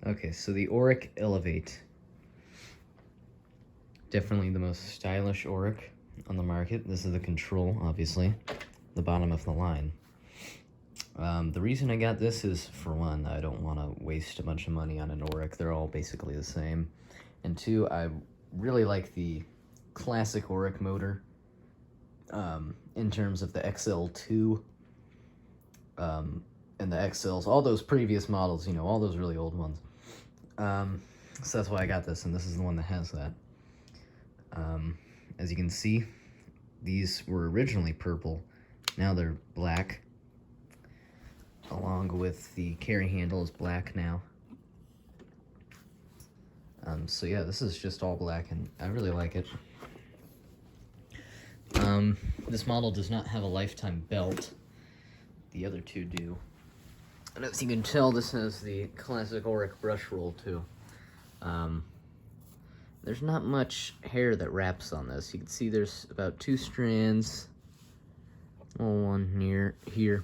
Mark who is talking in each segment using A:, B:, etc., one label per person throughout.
A: Okay, so the Oreck Elevate. Definitely the most stylish Oreck on the market. This is the Control, obviously, the bottom of the line. The reason I got this is, for one, I don't want to waste a bunch of money on an Oreck. They're all basically the same. And two, I really like the classic Oreck motor in terms of the XL2 and the XLs, all those previous models, you know, all those really old ones. So that's why I got this, and this is the one that has that. As you can see, these were originally purple. Now they're black, along with the carry handle is black now. So yeah, this is just all black, and I really like it. This model does not have a lifetime belt. The other two do. And as you can tell, this has the classic Oreck brush roll too. There's not much hair that wraps on this. You can see there's about 2 strands. One near here.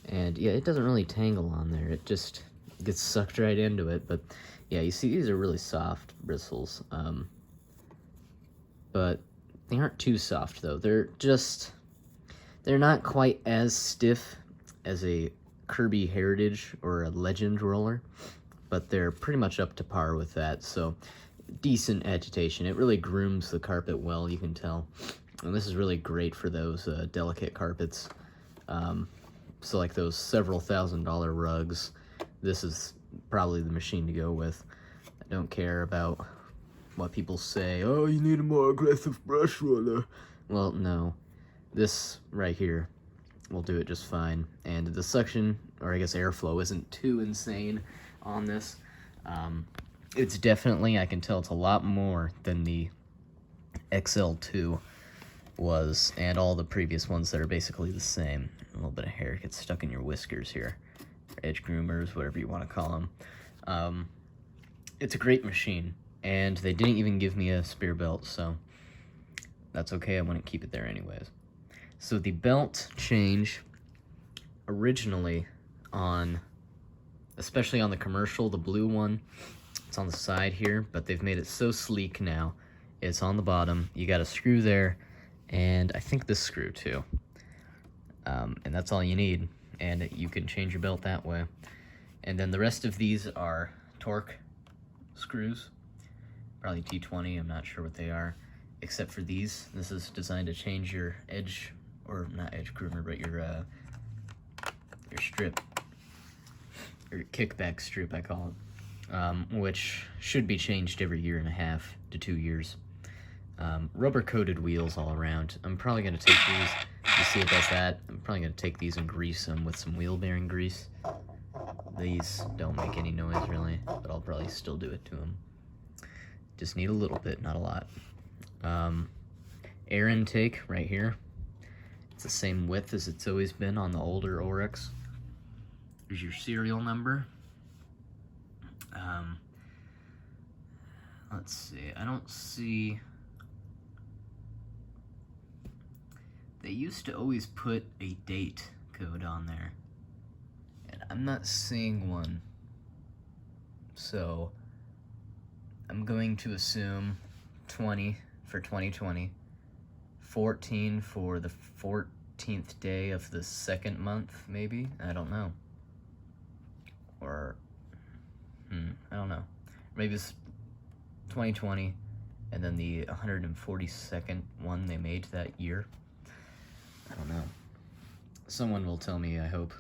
A: And yeah, it doesn't really tangle on there. It just gets sucked right into it. But yeah, you see these are really soft bristles. But they aren't too soft though. They're not quite as stiff as a Kirby Heritage or a Legend roller, but they're pretty much up to par with that. So decent agitation. It really grooms the carpet well, you can tell. And this is really great for those delicate carpets. So like those several $1,000 rugs, this is probably the machine to go with. I don't care about what people say, oh, you need a more aggressive brush roller. Well, no. This right here will do it just fine. And the suction, or I guess airflow, isn't too insane on this. It's definitely, I can tell it's a lot more than the XL2 was, and all the previous ones that are basically the same. A little bit of hair gets stuck in your whiskers here. Edge groomers, whatever you want to call them. It's a great machine, and they didn't even give me a spare belt, so that's okay. I wouldn't keep it there anyways. So the belt change, originally on, especially on the commercial, the blue one, it's on the side here, but they've made it so sleek now. It's on the bottom. You got a screw there, and I think this screw too. And that's all you need, and you can change your belt that way. And then the rest of these are torque screws, probably T20, I'm not sure what they are, except for these. This is designed to change your edge, or not edge groomer, but your strip, your kickback strip, I call it, which should be changed every 1.5 to 2 years. Rubber-coated wheels all around. I'm probably going to take these, you see it does that, I'm probably going to take these and grease them with some wheel bearing grease. These don't make any noise really, but I'll probably still do it to them. Just need a little bit, not a lot. Air intake right here. It's the same width as it's always been on the older Orecks. Here's your serial number. Let's see, I don't see... They used to always put a date code on there, and I'm not seeing one. So I'm going to assume 20 for 2020, 14 for the 14th day of the 2nd month, maybe? I don't know. Or, I don't know. Maybe it's 2020, and then the 142nd one they made that year. I don't know. Someone will tell me, I hope.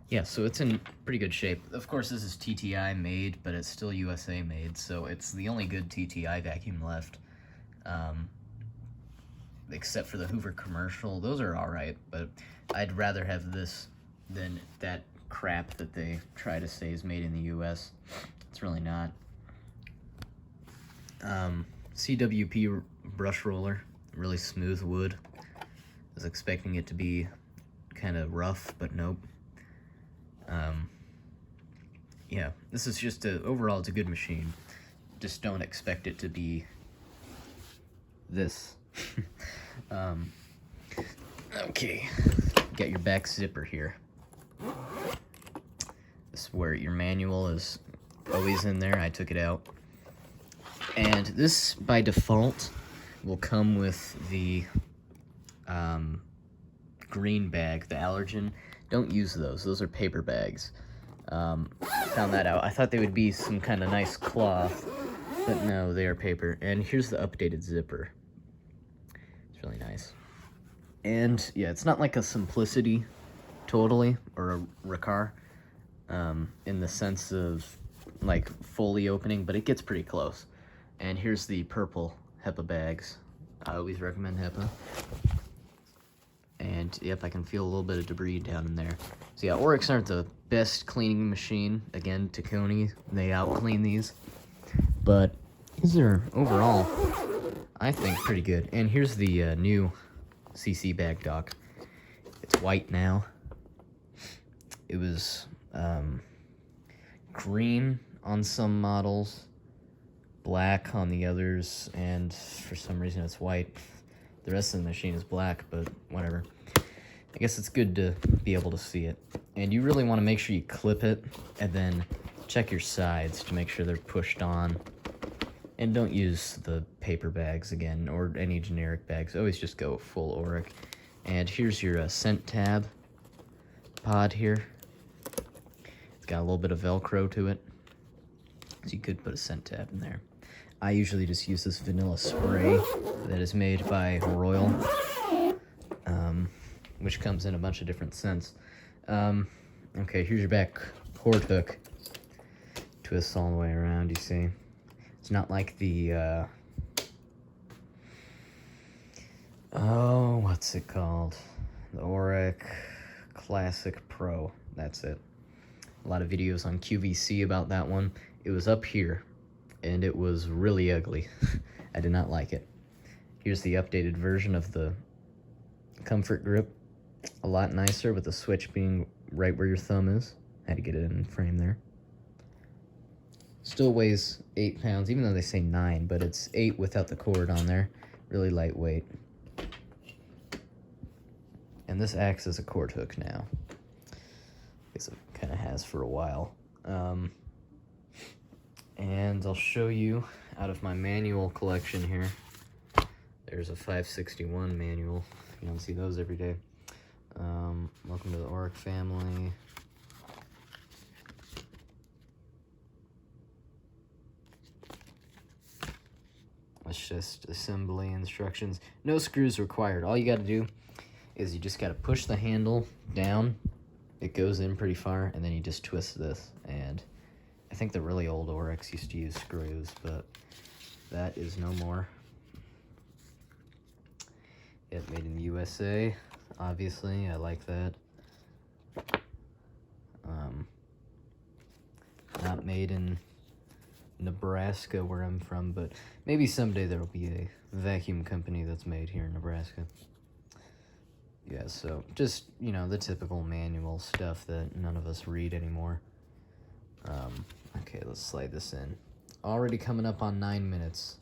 A: Yeah, so it's in pretty good shape. Of course, this is TTI made, but it's still USA made, so it's the only good TTI vacuum left. Except for the Hoover commercial. Those are alright, but I'd rather have this than that crap that they try to say is made in the US. It's really not. CWP brush roller, really smooth wood. I was expecting it to be kind of rough, but nope. Yeah, this is just overall it's a good machine. Just don't expect it to be this. Okay, got your back zipper here. This is where your manual is always in there. I took it out. And this, by default, will come with the green bag, the allergen. Don't use those. Those are paper bags. Found that out. I thought they would be some kind of nice cloth, but no, they are paper. And here's the updated zipper. It's really nice. And yeah, it's not like a Simplicity totally, or a Riccar, in the sense of like fully opening, but it gets pretty close. And here's the purple HEPA bags. I always recommend HEPA. And yep, I can feel a little bit of debris down in there. So yeah, Orecks aren't the best cleaning machine. Again, Taconi, they out-clean these. But these are, overall, I think pretty good. And here's the new CC bag dock. It's white now. It was green on some models, black on the others, and for some reason it's white. The rest of the machine is black, but whatever. I guess it's good to be able to see it. And you really want to make sure you clip it, and then check your sides to make sure they're pushed on. And don't use the paper bags again, or any generic bags. Always just go full Oreck. And here's your scent tab pod here. It's got a little bit of Velcro to it, so you could put a scent tab in there. I usually just use this vanilla spray that is made by Royal, which comes in a bunch of different scents. Okay, here's your back cord hook. Twists all the way around, you see. It's not like the, oh, what's it called? The Oreck Classic Pro, that's it. A lot of videos on QVC about that one. It was up here, and it was really ugly. I did not like it. Here's the updated version of the comfort grip. A lot nicer, with the switch being right where your thumb is. Had to get it in frame there. Still weighs 8 pounds, even though they say 9, but it's 8 without the cord on there. Really lightweight. And this acts as a cord hook now. I guess it kind of has for a while. And I'll show you out of my manual collection here. There's a 561 manual. You don't see those every day. Welcome to the Oreck family. It's just assembly instructions. No screws required. All you got to do is you just got to push the handle down. It goes in pretty far, and then you just twist this. And I think the really old Orecks used to use screws, but that is no more. Yep, made in the USA, obviously. I like that. Not made in Nebraska, where I'm from, but maybe someday there'll be a vacuum company that's made here in Nebraska. Yeah, so just, you know, the typical manual stuff that none of us read anymore. Okay, let's slide this in. Already coming up on 9 minutes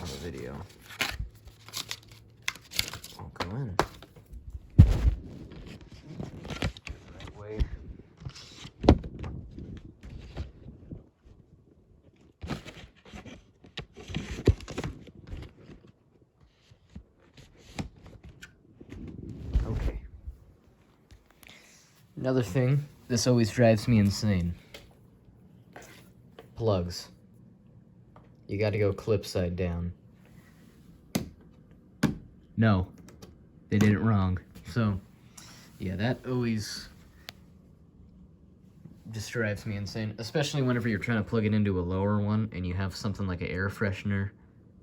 A: on the video. I'll go in. Right way. Okay. Another thing, this always drives me insane. Plugs. You gotta go clip side down. No, they did it wrong. So, yeah, that always just drives me insane, especially whenever you're trying to plug it into a lower one and you have something like an air freshener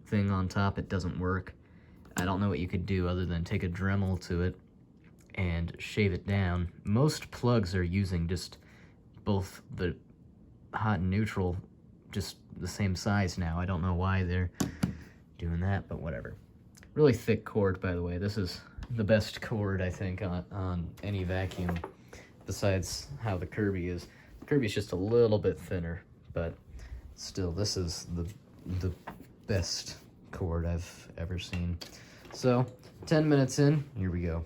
A: thing on top. It doesn't work. I don't know what you could do other than take a Dremel to it and shave it down. Most plugs are using just both the hot and neutral, just the same size now. I don't know why they're doing that, but whatever. Really thick cord, by the way. This is the best cord, I think, on any vacuum, besides how the Kirby is. The Kirby's just a little bit thinner, but still, this is the best cord I've ever seen. So, 10 minutes in, here we go.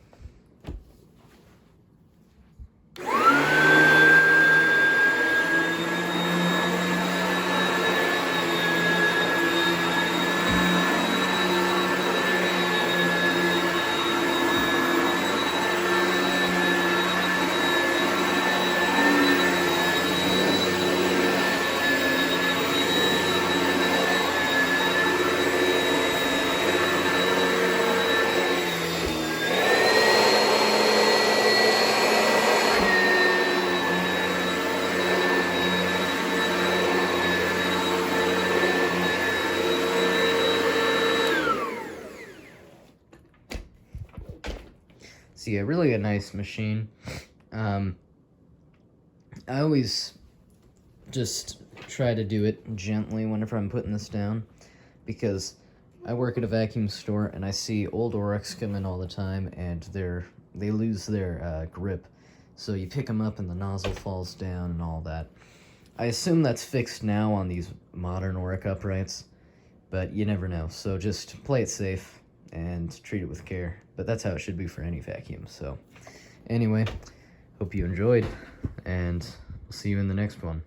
A: So yeah, really a nice machine. I always just try to do it gently whenever I'm putting this down, because I work at a vacuum store and I see old Orecks come in all the time, and they lose their grip. So you pick them up and the nozzle falls down and all that. I assume that's fixed now on these modern Oreck uprights, but you never know. So just play it safe and treat it with care. But that's how it should be for any vacuum. So anyway, hope you enjoyed, and we'll see you in the next one.